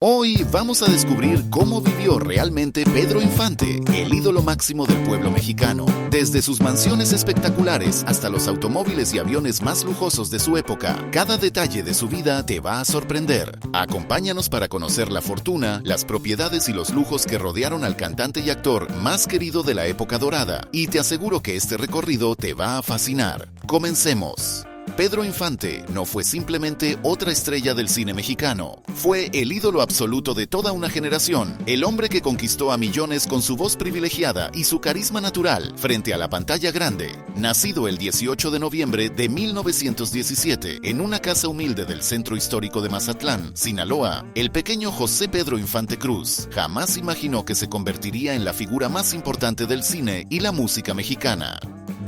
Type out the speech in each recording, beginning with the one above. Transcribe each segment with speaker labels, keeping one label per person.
Speaker 1: Hoy vamos a descubrir cómo vivió realmente Pedro Infante, el ídolo máximo del pueblo mexicano. Desde sus mansiones espectaculares hasta los automóviles y aviones más lujosos de su época, cada detalle de su vida te va a sorprender. Acompáñanos para conocer la fortuna, las propiedades y los lujos que rodearon al cantante y actor más querido de la época dorada. Y te aseguro que este recorrido te va a fascinar. Comencemos. Pedro Infante no fue simplemente otra estrella del cine mexicano. Fue el ídolo absoluto de toda una generación, el hombre que conquistó a millones con su voz privilegiada y su carisma natural frente a la pantalla grande. Nacido el 18 de noviembre de 1917 en una casa humilde del centro histórico de Mazatlán, Sinaloa, el pequeño José Pedro Infante Cruz jamás imaginó que se convertiría en la figura más importante del cine y la música mexicana.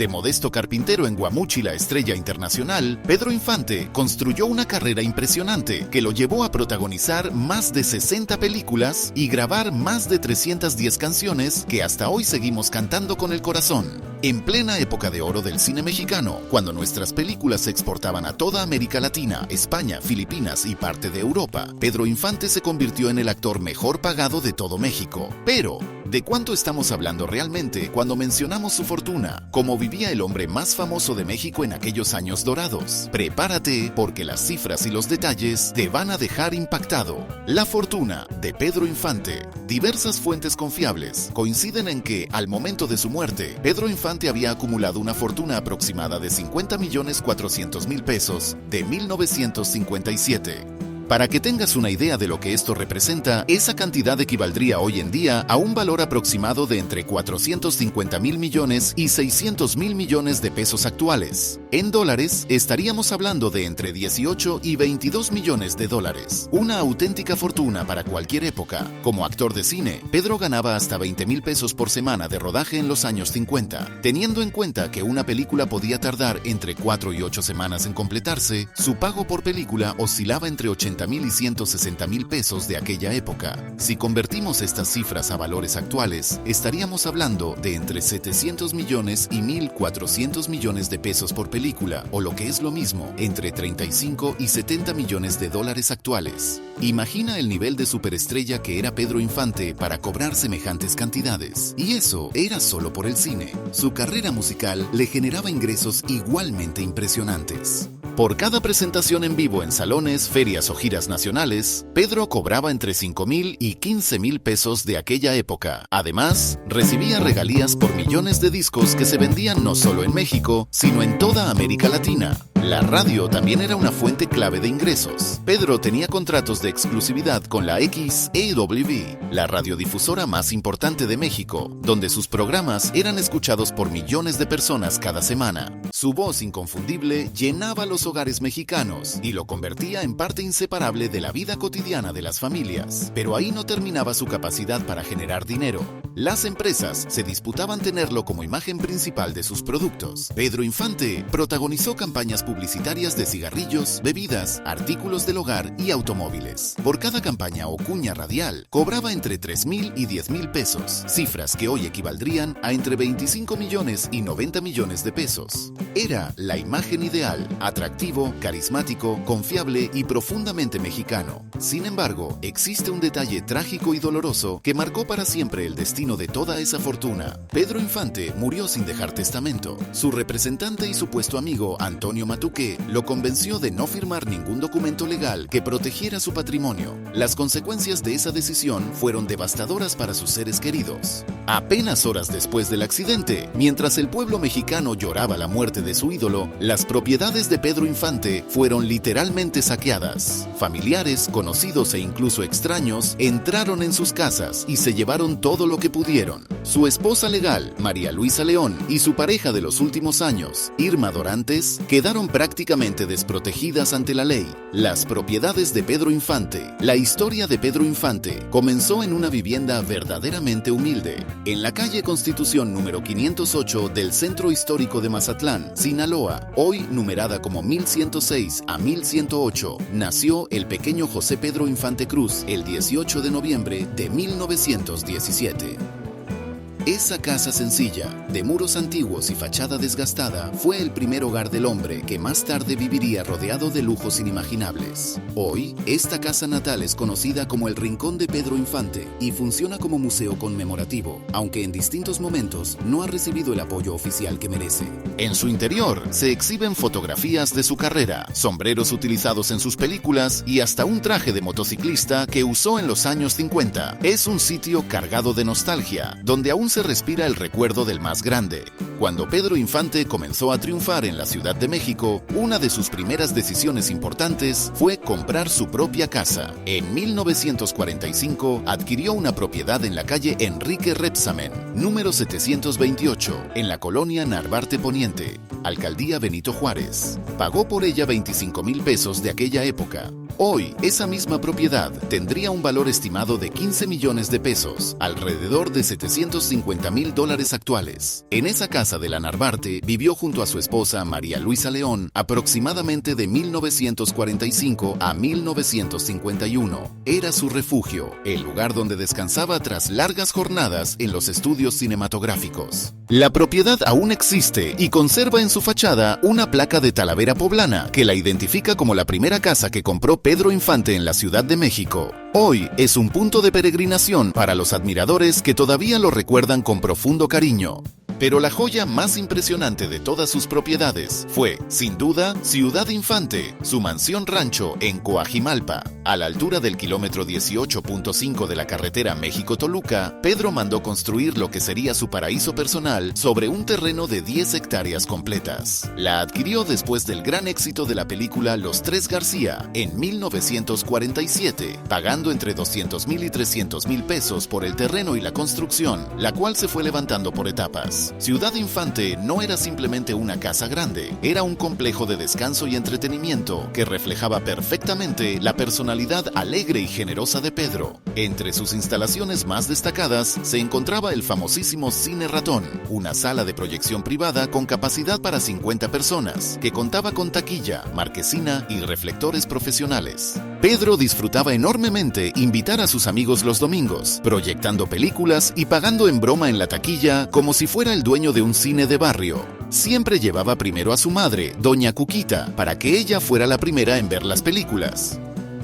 Speaker 1: De modesto carpintero en Guamúchil, estrella internacional, Pedro Infante construyó una carrera impresionante que lo llevó a protagonizar más de 60 películas y grabar más de 310 canciones que hasta hoy seguimos cantando con el corazón. En plena época de oro del cine mexicano, cuando nuestras películas se exportaban a toda América Latina, España, Filipinas y parte de Europa, Pedro Infante se convirtió en el actor mejor pagado de todo México. Pero, ¿de cuánto estamos hablando realmente cuando mencionamos su fortuna? ¿Cómo vivía el hombre más famoso de México en aquellos años dorados? Prepárate, porque las cifras y los detalles te van a dejar impactado. La fortuna de Pedro Infante. Diversas fuentes confiables coinciden en que, al momento de su muerte, Pedro Infante había acumulado una fortuna aproximada de 50.400.000 pesos de 1957. Para que tengas una idea de lo que esto representa, esa cantidad equivaldría hoy en día a un valor aproximado de entre 450.000 millones y 600.000 millones de pesos actuales. En dólares, estaríamos hablando de entre 18 y 22 millones de dólares. Una auténtica fortuna para cualquier época. Como actor de cine, Pedro ganaba hasta 20,000 pesos por semana de rodaje en los años 50. Teniendo en cuenta que una película podía tardar entre 4 y 8 semanas en completarse, su pago por película oscilaba entre 80,000 y 160,000 pesos de aquella época. Si convertimos estas cifras a valores actuales, estaríamos hablando de entre 700 millones y 1,400 millones de pesos por película, o lo que es lo mismo, entre 35 y 70 millones de dólares actuales. Imagina el nivel de superestrella que era Pedro Infante para cobrar semejantes cantidades. Y eso era solo por el cine. Su carrera musical le generaba ingresos igualmente impresionantes. Por cada presentación en vivo en salones, ferias o giras nacionales, Pedro cobraba entre 5,000 y 15,000 pesos de aquella época. Además, recibía regalías por millones de discos que se vendían no solo en México, sino en toda América Latina. La radio también era una fuente clave de ingresos. Pedro tenía contratos de exclusividad con la XEW, la radiodifusora más importante de México, donde sus programas eran escuchados por millones de personas cada semana. Su voz inconfundible llenaba los hogares mexicanos y lo convertía en parte inseparable de la vida cotidiana de las familias. Pero ahí no terminaba su capacidad para generar dinero. Las empresas se disputaban tenerlo como imagen principal de sus productos. Pedro Infante protagonizó campañas publicitarias de cigarrillos, bebidas, artículos del hogar y automóviles. Por cada campaña o cuña radial, cobraba entre 3,000 y 10,000 pesos, cifras que hoy equivaldrían a entre 25 millones y 90 millones de pesos. Era la imagen ideal, atractivo, carismático, confiable y profundamente mexicano. Sin embargo, existe un detalle trágico y doloroso que marcó para siempre el destino de toda esa fortuna. Pedro Infante murió sin dejar testamento. Su representante y supuesto amigo, Antonio Matuque, lo convenció de no firmar ningún documento legal que protegiera su patrimonio. Las consecuencias de esa decisión fueron devastadoras para sus seres queridos. Apenas horas después del accidente, mientras el pueblo mexicano lloraba la muerte de su ídolo, las propiedades de Pedro Infante fueron literalmente saqueadas. Familiares, conocidos e incluso extraños entraron en sus casas y se llevaron todo lo que pudieron. Su esposa legal, María Luisa León, y su pareja de los últimos años, Irma Dorantes, quedaron prácticamente desprotegidas ante la ley. Las propiedades de Pedro Infante. La historia de Pedro Infante comenzó en una vivienda verdaderamente humilde, en la calle Constitución número 508 del centro histórico de Mazatlán, Sinaloa, hoy numerada como 1106 a 1108, nació el pequeño José Pedro Infante Cruz el 18 de noviembre de 1917. Esa casa sencilla, de muros antiguos y fachada desgastada, fue el primer hogar del hombre que más tarde viviría rodeado de lujos inimaginables. Hoy, esta casa natal es conocida como el Rincón de Pedro Infante y funciona como museo conmemorativo, aunque en distintos momentos no ha recibido el apoyo oficial que merece. En su interior se exhiben fotografías de su carrera, sombreros utilizados en sus películas y hasta un traje de motociclista que usó en los años 50. Es un sitio cargado de nostalgia, donde aún se respira el recuerdo del más grande. Cuando Pedro Infante comenzó a triunfar en la Ciudad de México, una de sus primeras decisiones importantes fue comprar su propia casa. En 1945 adquirió una propiedad en la calle Enrique Rebsamen, número 728, en la colonia Narvarte Poniente, Alcaldía Benito Juárez. Pagó por ella 25,000 pesos de aquella época. Hoy, esa misma propiedad tendría un valor estimado de 15 millones de pesos, alrededor de $750,000 actuales. En esa casa de la Narvarte vivió junto a su esposa María Luisa León aproximadamente de 1945 a 1951. Era su refugio, el lugar donde descansaba tras largas jornadas en los estudios cinematográficos. La propiedad aún existe y conserva en su fachada una placa de Talavera poblana que la identifica como la primera casa que compró Pedro Infante en la Ciudad de México. Hoy es un punto de peregrinación para los admiradores que todavía lo recuerdan con profundo cariño. Pero la joya más impresionante de todas sus propiedades fue, sin duda, Ciudad Infante, su mansión rancho en Coajimalpa. A la altura del kilómetro 18.5 de la carretera México-Toluca, Pedro mandó construir lo que sería su paraíso personal sobre un terreno de 10 hectáreas completas. La adquirió después del gran éxito de la película Los Tres García en 1947, pagando entre 200,000 y 300,000 pesos por el terreno y la construcción, la cual se fue levantando por etapas. Ciudad Infante no era simplemente una casa grande, era un complejo de descanso y entretenimiento que reflejaba perfectamente la personalidad alegre y generosa de Pedro. Entre sus instalaciones más destacadas se encontraba el famosísimo Cine Ratón, una sala de proyección privada con capacidad para 50 personas, que contaba con taquilla, marquesina y reflectores profesionales. Pedro disfrutaba enormemente invitar a sus amigos los domingos, proyectando películas y pagando en broma en la taquilla como si fuera el dueño de un cine de barrio. Siempre llevaba primero a su madre, doña Cuquita, para que ella fuera la primera en ver las películas.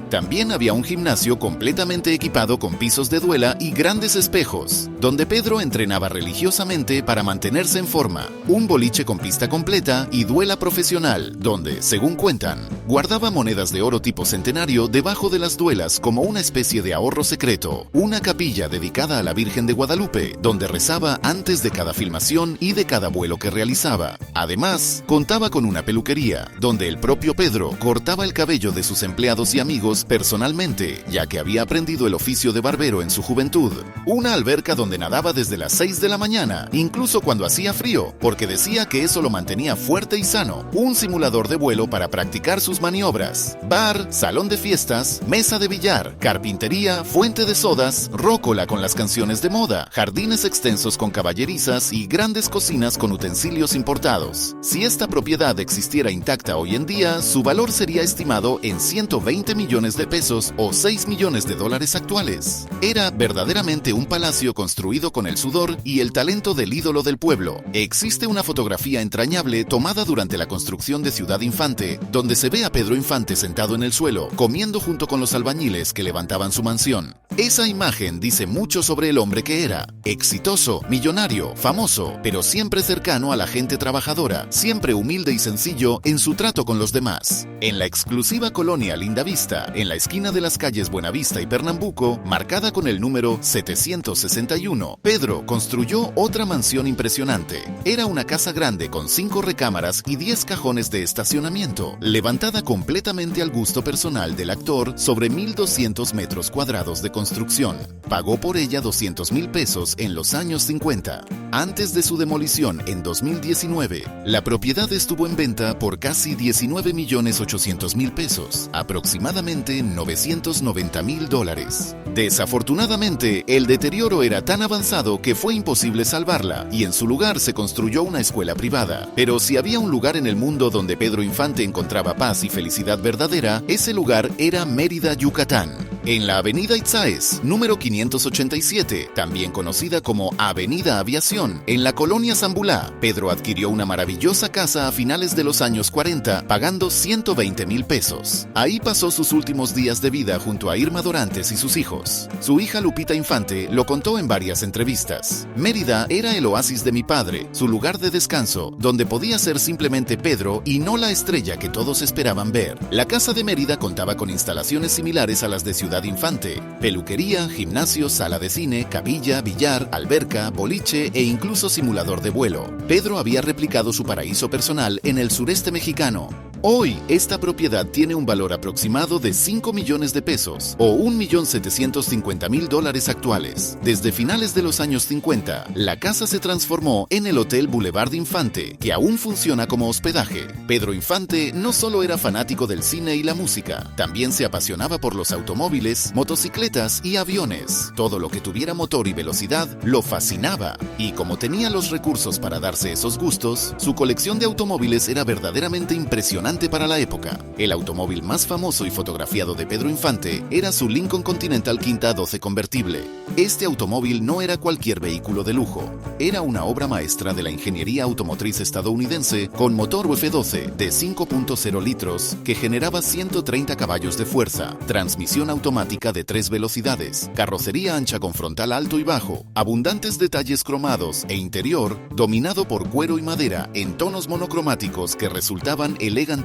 Speaker 1: También había un gimnasio completamente equipado con pisos de duela y grandes espejos, donde Pedro entrenaba religiosamente para mantenerse en forma, un boliche con pista completa y duela profesional, donde, según cuentan, guardaba monedas de oro tipo centenario debajo de las duelas como una especie de ahorro secreto, una capilla dedicada a la Virgen de Guadalupe, donde rezaba antes de cada filmación y de cada vuelo que realizaba. Además, contaba con una peluquería, donde el propio Pedro cortaba el cabello de sus empleados y amigos personalmente, ya que había aprendido el oficio de barbero en su juventud. Una alberca donde nadaba desde las 6 de la mañana, incluso cuando hacía frío, porque decía que eso lo mantenía fuerte y sano. Un simulador de vuelo para practicar sus maniobras. Bar, salón de fiestas, mesa de billar, carpintería, fuente de sodas, rócola con las canciones de moda, jardines extensos con caballerizas y grandes cocinas con utensilios importados. Si esta propiedad existiera intacta hoy en día, su valor sería estimado en 120 millones de pesos o 6 millones de dólares actuales. Era verdaderamente un palacio construido con el sudor y el talento del ídolo del pueblo. Existe una fotografía entrañable tomada durante la construcción de Ciudad Infante, donde se ve a Pedro Infante sentado en el suelo, comiendo junto con los albañiles que levantaban su mansión. Esa imagen dice mucho sobre el hombre que era: exitoso, millonario, famoso, pero siempre cercano a la gente trabajadora, siempre humilde y sencillo en su trato con los demás. En la exclusiva colonia Lindavista, en la esquina de las calles Buenavista y Pernambuco, marcada con el número 761, Pedro construyó otra mansión impresionante. Era una casa grande con 5 recámaras y 10 cajones de estacionamiento, levantada completamente al gusto personal del actor sobre 1,200 metros cuadrados de construcción. Pagó por ella 200,000 pesos en los años 50. Antes de su demolición en 2019, la propiedad estuvo en venta por casi 19,800,000 pesos, aproximadamente $990,000. Desafortunadamente, el deterioro era tan avanzado que fue imposible salvarla y en su lugar se construyó una escuela privada. Pero si había un lugar en el mundo donde Pedro Infante encontraba paz y felicidad verdadera, ese lugar era Mérida, Yucatán. En la avenida Itzáes, número 587, también conocida como Avenida Aviación, en la colonia Zambulá, Pedro adquirió una maravillosa casa a finales de los años 40, pagando 120,000 pesos. Ahí pasó sus últimos días de vida junto a Irma Dorantes y sus hijos. Su hija Lupita Infante lo contó en varias entrevistas. Mérida era el oasis de mi padre, su lugar de descanso, donde podía ser simplemente Pedro y no la estrella que todos esperaban ver. La casa de Mérida contaba con instalaciones similares a las de Ciudad Infante: peluquería, gimnasio, sala de cine, capilla, billar, alberca, boliche e incluso simulador de vuelo. Pedro había replicado su paraíso personal en el sureste mexicano. Hoy, esta propiedad tiene un valor aproximado de 5 millones de pesos o $1,750,000 actuales. Desde finales de los años 50, la casa se transformó en el Hotel Boulevard Infante, que aún funciona como hospedaje. Pedro Infante no solo era fanático del cine y la música, también se apasionaba por los automóviles, motocicletas y aviones. Todo lo que tuviera motor y velocidad lo fascinaba, y como tenía los recursos para darse esos gustos, su colección de automóviles era verdaderamente impresionante para la época. El automóvil más famoso y fotografiado de Pedro Infante era su Lincoln Continental Quinta 12 convertible. Este automóvil no era cualquier vehículo de lujo, era una obra maestra de la ingeniería automotriz estadounidense con motor F12 de 5.0 litros que generaba 130 caballos de fuerza, transmisión automática de 3 velocidades, carrocería ancha con frontal alto y bajo, abundantes detalles cromados e interior dominado por cuero y madera en tonos monocromáticos que resultaban elegantísimos.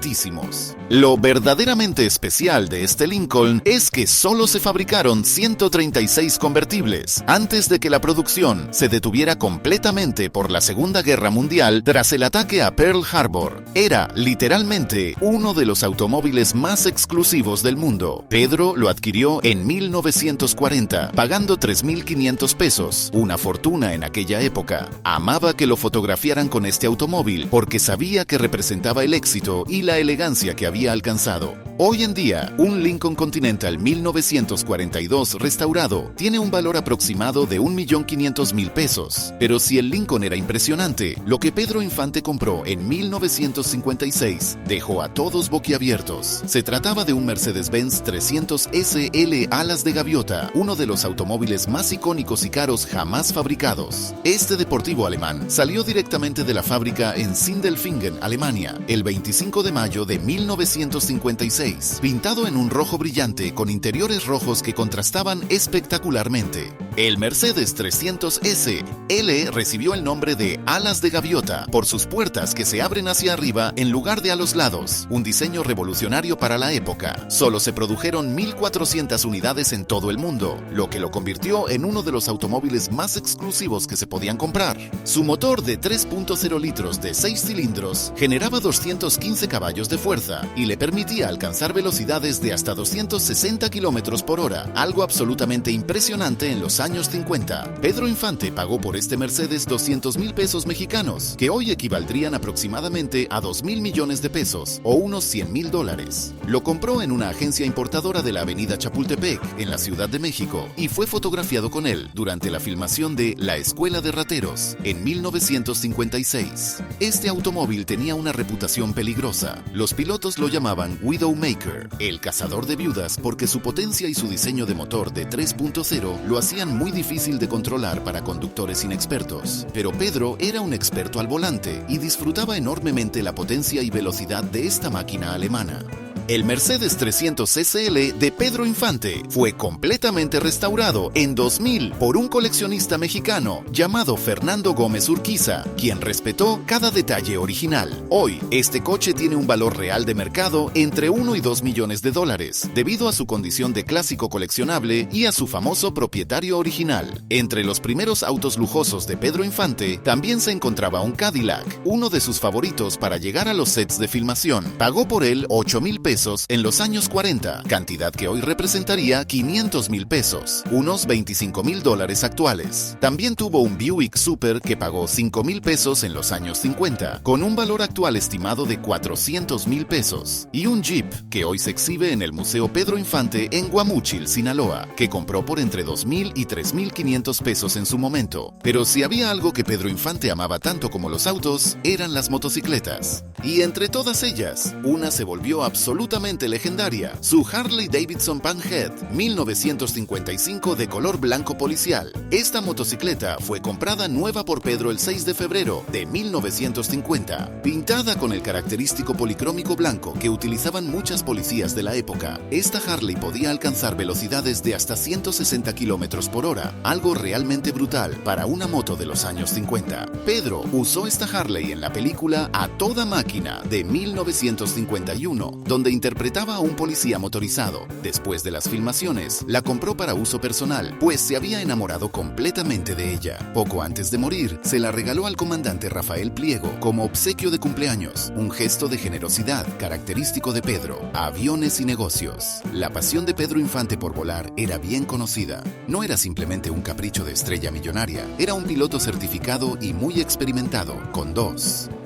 Speaker 1: Lo verdaderamente especial de este Lincoln es que solo se fabricaron 136 convertibles antes de que la producción se detuviera completamente por la Segunda Guerra Mundial tras el ataque a Pearl Harbor. Era literalmente uno de los automóviles más exclusivos del mundo. Pedro lo adquirió en 1940, pagando 3,500 pesos, una fortuna en aquella época. Amaba que lo fotografiaran con este automóvil porque sabía que representaba el éxito y la elegancia que había alcanzado. Hoy en día, un Lincoln Continental 1942 restaurado tiene un valor aproximado de $1,500,000 pesos. Pero si el Lincoln era impresionante, lo que Pedro Infante compró en 1956 dejó a todos boquiabiertos. Se trataba de un Mercedes-Benz 300 SL alas de gaviota, uno de los automóviles más icónicos y caros jamás fabricados. Este deportivo alemán salió directamente de la fábrica en Sindelfingen, Alemania, el 25 de mayo de 1956, pintado en un rojo brillante con interiores rojos que contrastaban espectacularmente. El Mercedes 300 SL recibió el nombre de alas de gaviota por sus puertas que se abren hacia arriba en lugar de a los lados, un diseño revolucionario para la época. Solo se produjeron 1,400 unidades en todo el mundo, lo que lo convirtió en uno de los automóviles más exclusivos que se podían comprar. Su motor de 3.0 litros de 6 cilindros generaba 215 caballos de fuerza y le permitía alcanzar velocidades de hasta 260 km por hora, algo absolutamente impresionante en los años 50. Pedro Infante pagó por este Mercedes 200,000 pesos mexicanos, que hoy equivaldrían aproximadamente a 2,000 millones de pesos o unos $100,000. Lo compró en una agencia importadora de la avenida Chapultepec, en la Ciudad de México, y fue fotografiado con él durante la filmación de La Escuela de Rateros en 1956. Este automóvil tenía una reputación peligrosa. Los pilotos lo llamaban Widowmaker, el cazador de viudas, porque su potencia y su diseño de motor de 3.0 lo hacían muy difícil de controlar para conductores inexpertos. Pero Pedro era un experto al volante y disfrutaba enormemente la potencia y velocidad de esta máquina alemana. El Mercedes 300 SL de Pedro Infante fue completamente restaurado en 2000 por un coleccionista mexicano llamado Fernando Gómez Urquiza, quien respetó cada detalle original. Hoy, este coche tiene un valor real de mercado entre 1 y 2 millones de dólares, debido a su condición de clásico coleccionable y a su famoso propietario original. Entre los primeros autos lujosos de Pedro Infante también se encontraba un Cadillac, uno de sus favoritos para llegar a los sets de filmación. Pagó por él 8,000 pesos en los años 40, cantidad que hoy representaría 500,000 pesos, unos $25,000 actuales. También tuvo un Buick Super que pagó 5,000 pesos en los años 50, con un valor actual estimado de 400,000 pesos, y un Jeep que hoy se exhibe en el Museo Pedro Infante en Guamúchil, Sinaloa, que compró por entre 2,000 y 3,500 pesos en su momento. Pero si había algo que Pedro Infante amaba tanto como los autos, eran las motocicletas. Y entre todas ellas, una se volvió absolutamente absolutamente legendaria, su Harley Davidson Panhead 1955 de color blanco policial. Esta motocicleta fue comprada nueva por Pedro el 6 de febrero de 1950, pintada con el característico policrómico blanco que utilizaban muchas policías de la época. Esta Harley podía alcanzar velocidades de hasta 160 km por hora, algo realmente brutal para una moto de los años 50. Pedro usó esta Harley en la película A Toda Máquina de 1951, donde interpretaba a un policía motorizado. Después de las filmaciones, la compró para uso personal, pues se había enamorado completamente de ella. Poco antes de morir, se la regaló al comandante Rafael Pliego como obsequio de cumpleaños, un gesto de generosidad característico de Pedro. Aviones y negocios. La pasión de Pedro Infante por volar era bien conocida. No era simplemente un capricho de estrella millonaria, era un piloto certificado y muy experimentado, con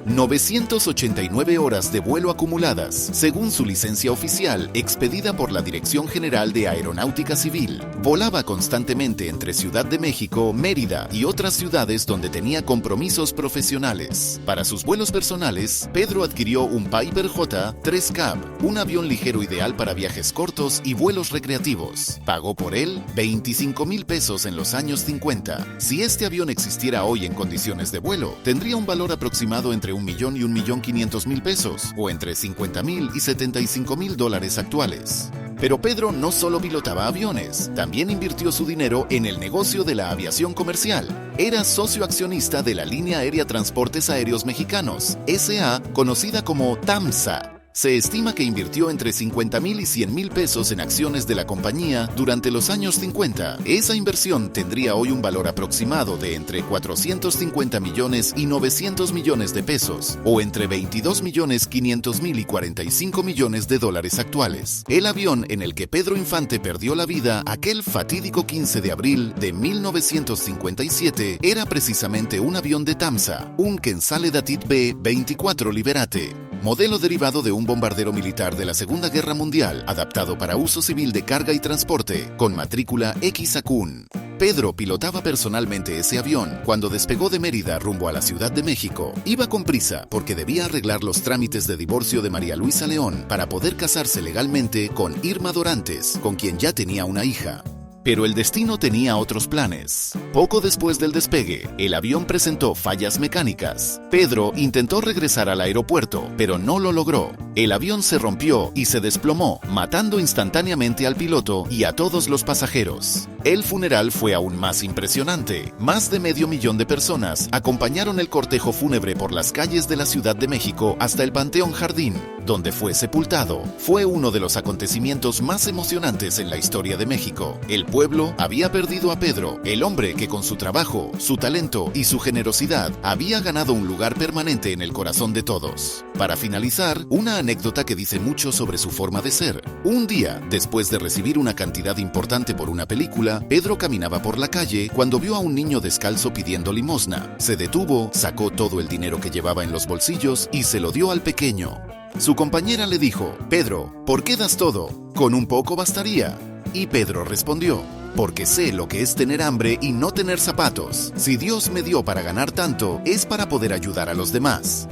Speaker 1: 989 horas de vuelo acumuladas, según su licencia oficial expedida por la Dirección General de Aeronáutica Civil. Volaba constantemente entre Ciudad de México, Mérida y otras ciudades donde tenía compromisos profesionales. Para sus vuelos personales, Pedro adquirió un Piper J3 Cab, un avión ligero ideal para viajes cortos y vuelos recreativos. Pagó por él 25,000 pesos en los años 50. Si este avión existiera hoy en condiciones de vuelo, tendría un valor aproximado entre 1,000,000 y 1,500,000 pesos, o entre 50,000 y 75,000 dólares actuales. Pero Pedro no solo pilotaba aviones, también invirtió su dinero en el negocio de la aviación comercial. Era socio accionista de la Línea Aérea Transportes Aéreos Mexicanos, S.A., conocida como TAMSA. Se estima que invirtió entre 50,000 y 100,000 pesos en acciones de la compañía durante los años 50. Esa inversión tendría hoy un valor aproximado de entre 450 millones y 900 millones de pesos, o entre 22,500,000 y 45 millones de dólares actuales. El avión en el que Pedro Infante perdió la vida aquel fatídico 15 de abril de 1957 era precisamente un avión de TAMSA, un Quensaledatit B-24 Liberate, modelo derivado de un bombardero militar de la Segunda Guerra Mundial, adaptado para uso civil de carga y transporte, con matrícula XACUN. Pedro pilotaba personalmente ese avión cuando despegó de Mérida rumbo a la Ciudad de México. Iba con prisa porque debía arreglar los trámites de divorcio de María Luisa León para poder casarse legalmente con Irma Dorantes, con quien ya tenía una hija. Pero el destino tenía otros planes. Poco después del despegue, el avión presentó fallas mecánicas. Pedro intentó regresar al aeropuerto, pero no lo logró. El avión se rompió y se desplomó, matando instantáneamente al piloto y a todos los pasajeros. El funeral fue aún más impresionante. Más de 500,000 de personas acompañaron el cortejo fúnebre por las calles de la Ciudad de México hasta el Panteón Jardín, donde fue sepultado. Fue uno de los acontecimientos más emocionantes en la historia de México. El pueblo había perdido a Pedro, el hombre que con su trabajo, su talento y su generosidad había ganado un lugar permanente en el corazón de todos. Para finalizar, una anécdota que dice mucho sobre su forma de ser. Un día, después de recibir una cantidad importante por una película, Pedro caminaba por la calle cuando vio a un niño descalzo pidiendo limosna. Se detuvo, sacó todo el dinero que llevaba en los bolsillos y se lo dio al pequeño. Su compañera le dijo: «Pedro, ¿por qué das todo? Con un poco bastaría». Y Pedro respondió: «Porque sé lo que es tener hambre y no tener zapatos. Si Dios me dio para ganar tanto, es para poder ayudar a los demás».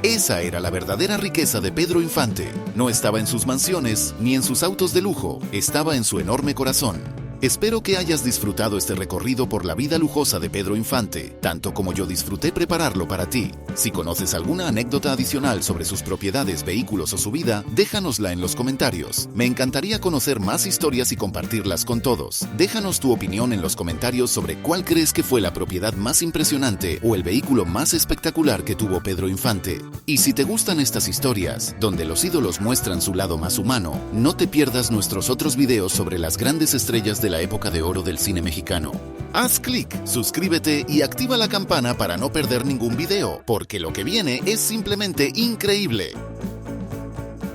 Speaker 1: Esa era la verdadera riqueza de Pedro Infante. No estaba en sus mansiones ni en sus autos de lujo, estaba en su enorme corazón. Espero que hayas disfrutado este recorrido por la vida lujosa de Pedro Infante, tanto como yo disfruté prepararlo para ti. Si conoces alguna anécdota adicional sobre sus propiedades, vehículos o su vida, déjanosla en los comentarios. Me encantaría conocer más historias y compartirlas con todos. Déjanos tu opinión en los comentarios sobre cuál crees que fue la propiedad más impresionante o el vehículo más espectacular que tuvo Pedro Infante. Y si te gustan estas historias, donde los ídolos muestran su lado más humano, no te pierdas nuestros otros videos sobre las grandes estrellas de la época de oro del cine mexicano. Haz clic, suscríbete y activa la campana para no perder ningún video, porque lo que viene es simplemente increíble.